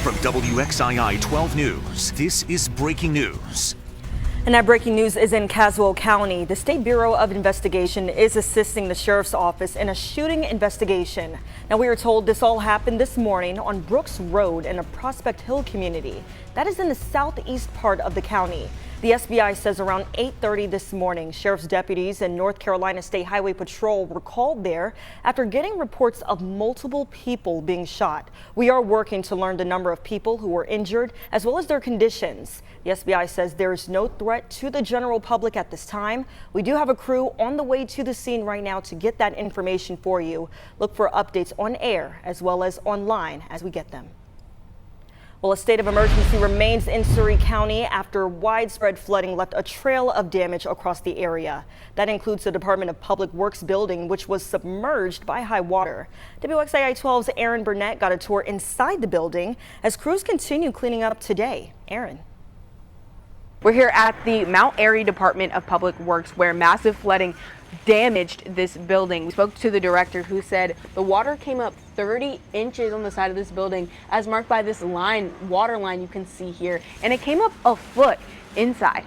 From WXII 12 News, this is breaking news. And that breaking news is in Caswell County. The State Bureau of Investigation is assisting the sheriff's office in a shooting investigation. Now, we are told this all happened this morning on Brooks Road in a Prospect Hill community. That is in the southeast part of the county. The SBI says around 8:30 this morning, sheriff's deputies and North Carolina State Highway Patrol were called there after getting reports of multiple people being shot. We are working to learn the number of people who were injured as well as their conditions. The SBI says there is no threat to the general public at this time. We do have a crew on the way to the scene right now to get that information for you. Look for updates on air as well as online as we get them. Well, a state of emergency remains in Surry County after widespread flooding left a trail of damage across the area. That includes the Department of Public Works building, which was submerged by high water. WXII 12's Aaron Burnett got a tour inside the building as crews continue cleaning up today. Aaron. We're here at the Mount Airy Department of Public Works where massive flooding damaged this building. We spoke to the director who said the water came up 30 inches on the side of this building as marked by this water line you can see here, and it came up a foot inside.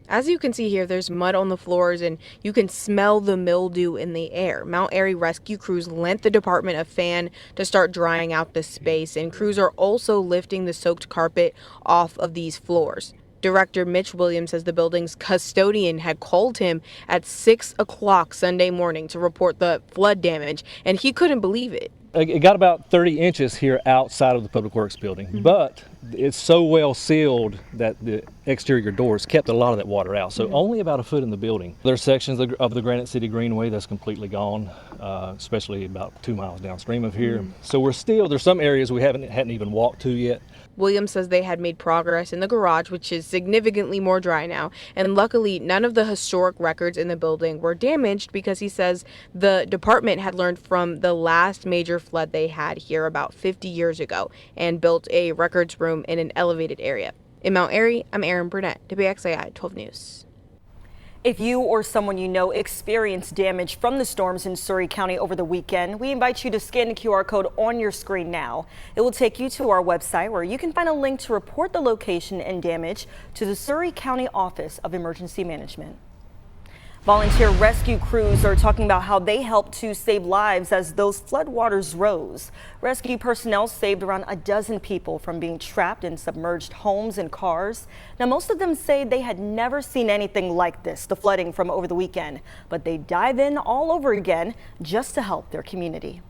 As you can see here, there's mud on the floors and you can smell the mildew in the air. Mount Airy rescue crews lent the department a fan to start drying out the space, and crews are also lifting the soaked carpet off of these floors. Director Mitch Williams says the building's custodian had called him at 6 o'clock Sunday morning to report the flood damage, and he couldn't believe it. It got about 30 inches here outside of the Public Works building, but it's so well sealed that the exterior doors kept a lot of that water out, so only about a foot in the building. There's sections of the Granite City Greenway that's completely gone, especially about 2 miles downstream of here. So there's some areas we hadn't even walked to yet. Williams says they had made progress in the garage, which is significantly more dry now, and luckily none of the historic records in the building were damaged because he says the department had learned from the last major flood they had here about 50 years ago and built a records room in an elevated area. In Mount Airy, I'm Aaron Burnett, WXII 12 News. If you or someone you know experienced damage from the storms in Surry County over the weekend, we invite you to scan the QR code on your screen now. It will take you to our website where you can find a link to report the location and damage to the Surry County Office of Emergency Management. Volunteer rescue crews are talking about how they helped to save lives as those floodwaters rose. Rescue personnel saved around a dozen people from being trapped in submerged homes and cars. Now, most of them say they had never seen anything like this, the flooding from over the weekend, but they dive in all over again just to help their community.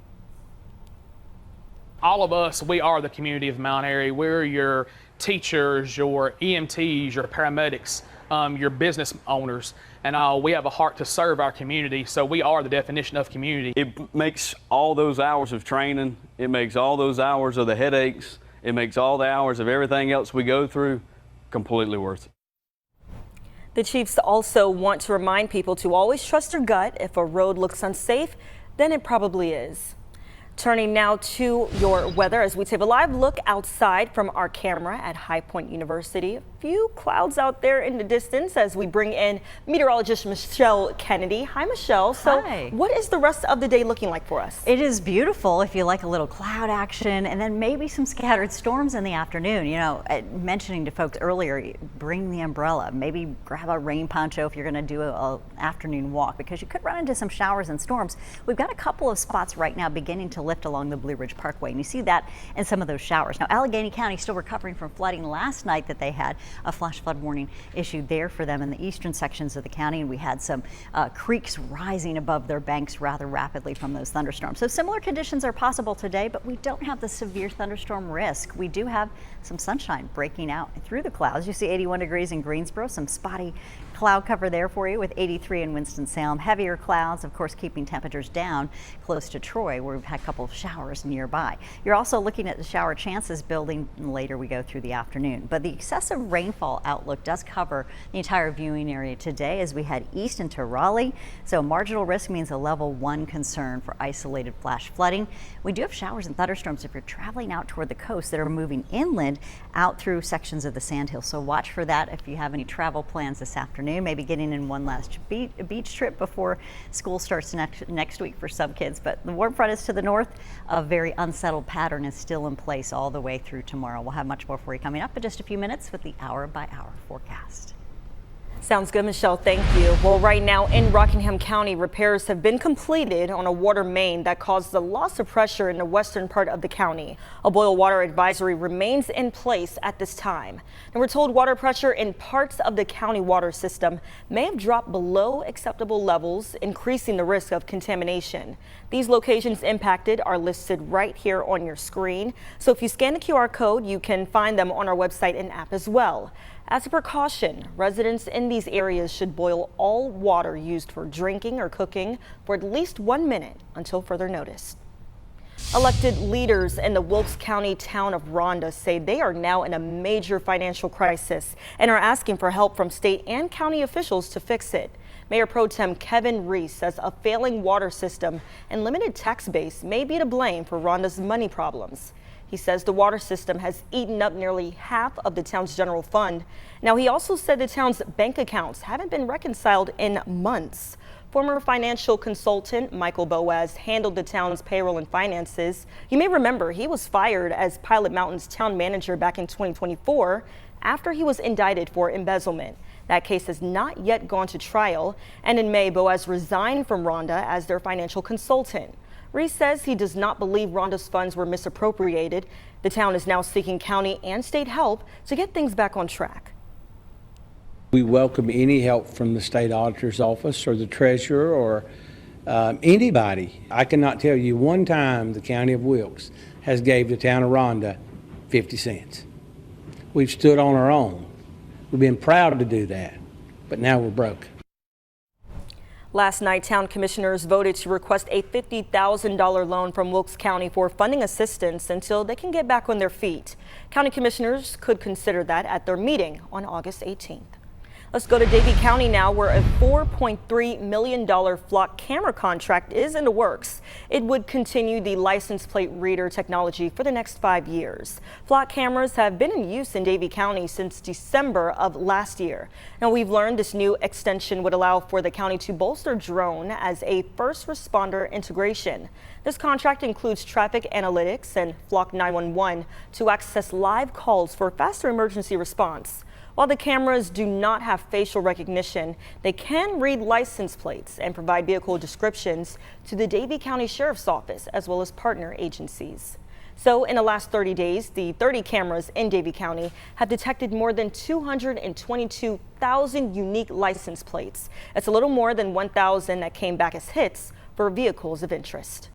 All of us, we are the community of Mount Airy. We're your teachers, your EMTs, your paramedics, your business owners, and we have a heart to serve our community, so we are the definition of community. It makes all those hours of training, it makes all those hours of the headaches, it makes all the hours of everything else we go through completely worth it. The chiefs also want to remind people to always trust their gut. If a road looks unsafe, then it probably is. Turning now to your weather as we take a live look outside from our camera at High Point University. A few clouds out there in the distance as we bring in meteorologist Michelle Kennedy. Hi, Michelle. So Hi. What is the rest of the day looking like for us? It is beautiful if you like a little cloud action and then maybe some scattered storms in the afternoon. You know, mentioning to folks earlier, bring the umbrella, maybe grab a rain poncho if you're going to do an afternoon walk because you could run into some showers and storms. We've got a couple of spots right now beginning to lift along the Blue Ridge Parkway, and you see that in some of those showers. Now, Allegheny County still recovering from flooding last night that they had a flash flood warning issued there for them in the eastern sections of the county, and we had some creeks rising above their banks rather rapidly from those thunderstorms. So similar conditions are possible today, but we don't have the severe thunderstorm risk. We do have some sunshine breaking out through the clouds. You see 81 degrees in Greensboro, some spotty cloud cover there for you with 83 in Winston-Salem. Heavier clouds, of course, keeping temperatures down close to Troy, where we've had a couple of showers nearby. You're also looking at the shower chances building later we go through the afternoon. But the excessive rainfall outlook does cover the entire viewing area today as we head east into Raleigh. So marginal risk means a level 1 concern for isolated flash flooding. We do have showers and thunderstorms if you're traveling out toward the coast that are moving inland out through sections of the Sandhills. So watch for that if you have any travel plans this afternoon. afternoon, maybe getting in one last beach trip before school starts next week for some kids. But the warm front is to the north. A very unsettled pattern is still in place all the way through tomorrow. We'll have much more for you coming up in just a few minutes with the hour-by-hour forecast. Sounds good, Michelle. Thank you. Well, right now in Rockingham County, repairs have been completed on a water main that caused the loss of pressure in the western part of the county. A boil water advisory remains in place at this time. And we're told water pressure in parts of the county water system may have dropped below acceptable levels, increasing the risk of contamination. These locations impacted are listed right here on your screen. So if you scan the QR code, you can find them on our website and app as well. As a precaution, residents in these areas should boil all water used for drinking or cooking for at least 1 minute until further notice. Elected leaders in the Wilkes County town of Ronda say they are now in a major financial crisis and are asking for help from state and county officials to fix it. Mayor Pro Tem Kevin Reese says a failing water system and limited tax base may be to blame for Ronda's money problems. He says the water system has eaten up nearly half of the town's general fund. Now, he also said the town's bank accounts haven't been reconciled in months. Former financial consultant Michael Boaz handled the town's payroll and finances. You may remember he was fired as Pilot Mountain's town manager back in 2024 after he was indicted for embezzlement. That case has not yet gone to trial, and in May, Boaz resigned from Ronda as their financial consultant. Reese says he does not believe Ronda's funds were misappropriated. The town is now seeking county and state help to get things back on track. We welcome any help from the state auditor's office or the treasurer or anybody. I cannot tell you one time the county of Wilkes has gave the town of Ronda 50 cents. We've stood on our own. We've been proud to do that, but now we're broke. Last night, town commissioners voted to request a $50,000 loan from Wilkes County for funding assistance until they can get back on their feet. County commissioners could consider that at their meeting on August 18th. Let's go to Davie County now, where a $4.3 million flock camera contract is in the works. It would continue the license plate reader technology for the next 5 years. Flock cameras have been in use in Davie County since December of last year. Now, we've learned this new extension would allow for the county to bolster drone as a first responder integration. This contract includes traffic analytics and Flock 911 to access live calls for faster emergency response. While the cameras do not have facial recognition, they can read license plates and provide vehicle descriptions to the Davie County Sheriff's Office as well as partner agencies. So in the last 30 days, the 30 cameras in Davie County have detected more than 222,000 unique license plates. It's a little more than 1,000 that came back as hits for vehicles of interest.